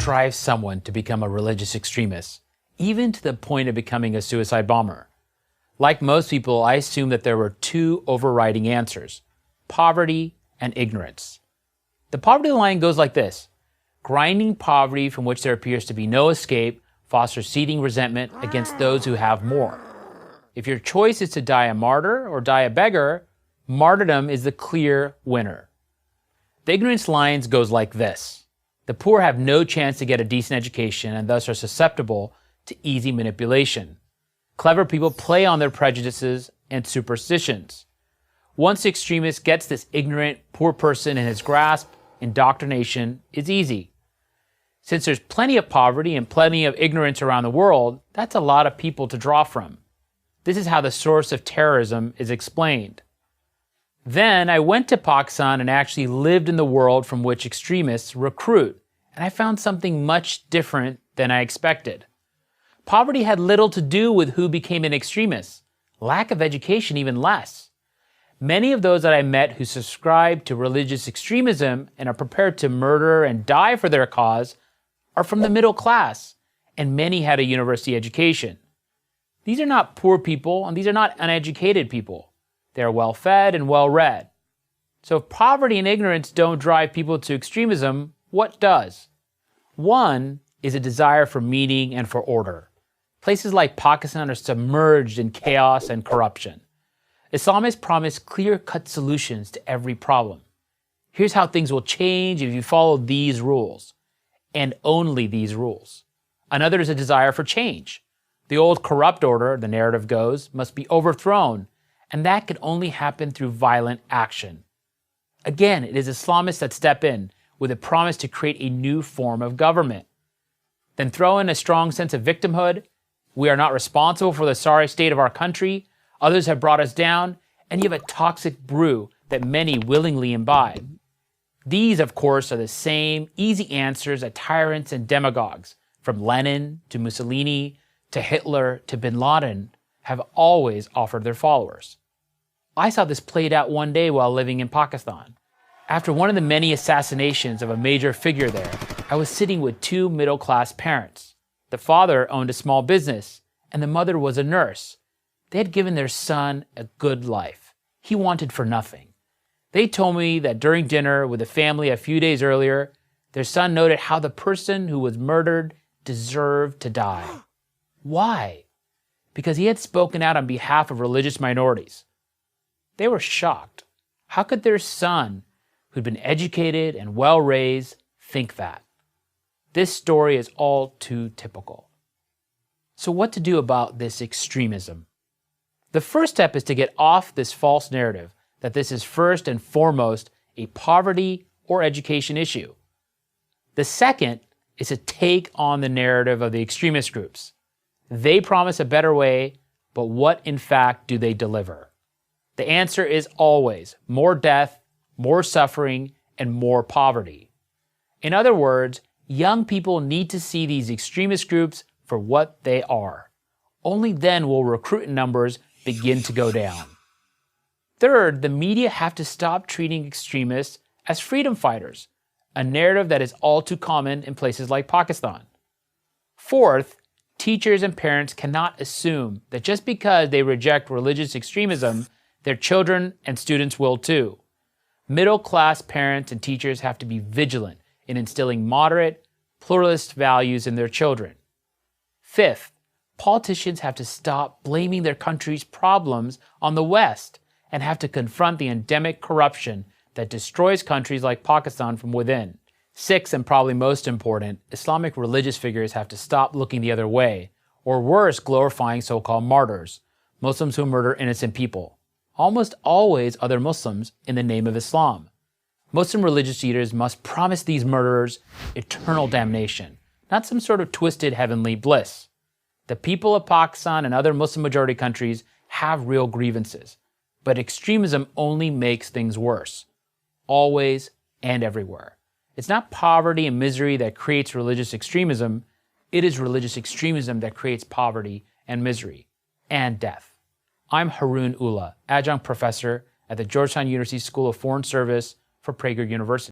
drives someone to become a religious extremist, even to the point of becoming a suicide bomber? Like most people, I assumed that there were two overriding answers: poverty and ignorance. The poverty line goes like this: grinding poverty from which there appears to be no escape fosters seething resentment against those who have more. If your choice is to die a martyr or die a beggar, martyrdom is the clear winner. The ignorance lines goes like this: the poor have no chance to get a decent education and thus are susceptible to easy manipulation. Clever people play on their prejudices and superstitions. Once the extremist gets this ignorant, poor person in his grasp, indoctrination is easy. Since there's plenty of poverty and plenty of ignorance around the world, that's a lot of people to draw from. This is how the source of terrorism is explained. Then I went to Pakistan and actually lived in the world from which extremists recruit, and I found something much different than I expected. Poverty had little to do with who became an extremist, lack of education even less. Many of those that I met who subscribe to religious extremism and are prepared to murder and die for their cause are from the middle class, and many had a university education. These are not poor people, and these are not uneducated people. They are well-fed and well-read. So if poverty and ignorance don't drive people to extremism, what does? One is a desire for meaning and for order. Places like Pakistan are submerged in chaos and corruption. Islamists promise clear-cut solutions to every problem. Here's how things will change if you follow these rules, and only these rules. Another is a desire for change. The old corrupt order, the narrative goes, must be overthrown, and that can only happen through violent action. Again, it is Islamists that step in with a promise to create a new form of government. Then throw in a strong sense of victimhood. We are not responsible for the sorry state of our country. Others have brought us down, and you have a toxic brew that many willingly imbibe. These, of course, are the same easy answers that tyrants and demagogues, from Lenin to Mussolini to Hitler to bin Laden, have always offered their followers. I saw this played out one day while living in Pakistan. After one of the many assassinations of a major figure there, I was sitting with two middle-class parents. The father owned a small business, and the mother was a nurse. They had given their son a good life. He wanted for nothing. They told me that during dinner with the family a few days earlier, their son noted how the person who was murdered deserved to die. Why? Because he had spoken out on behalf of religious minorities. They were shocked. How could their son, who'd been educated and well-raised, think that? This story is all too typical. So what to do about this extremism? The first step is to get off this false narrative that this is first and foremost a poverty or education issue. The second is to take on the narrative of the extremist groups. They promise a better way, but what in fact do they deliver? The answer is always more death, more suffering, and more poverty. In other words, young people need to see these extremist groups for what they are. Only then will recruiting numbers begin to go down. Third, the media have to stop treating extremists as freedom fighters, a narrative that is all too common in places like Pakistan. Fourth, teachers and parents cannot assume that just because they reject religious extremism, their children and students will too. Middle-class parents and teachers have to be vigilant in instilling moderate, pluralist values in their children. Fifth, politicians have to stop blaming their country's problems on the West and have to confront the endemic corruption that destroys countries like Pakistan from within. Sixth, and probably most important, Islamic religious figures have to stop looking the other way, or worse, glorifying so-called martyrs, Muslims who murder innocent people, almost always other Muslims, in the name of Islam. Muslim religious leaders must promise these murderers eternal damnation, not some sort of twisted heavenly bliss. The people of Pakistan and other Muslim-majority countries have real grievances, but extremism only makes things worse, always and everywhere. It's not poverty and misery that creates religious extremism, it is religious extremism that creates poverty and misery, and death. I'm Haroon Ullah, adjunct professor at the Georgetown University School of Foreign Service for Prager University.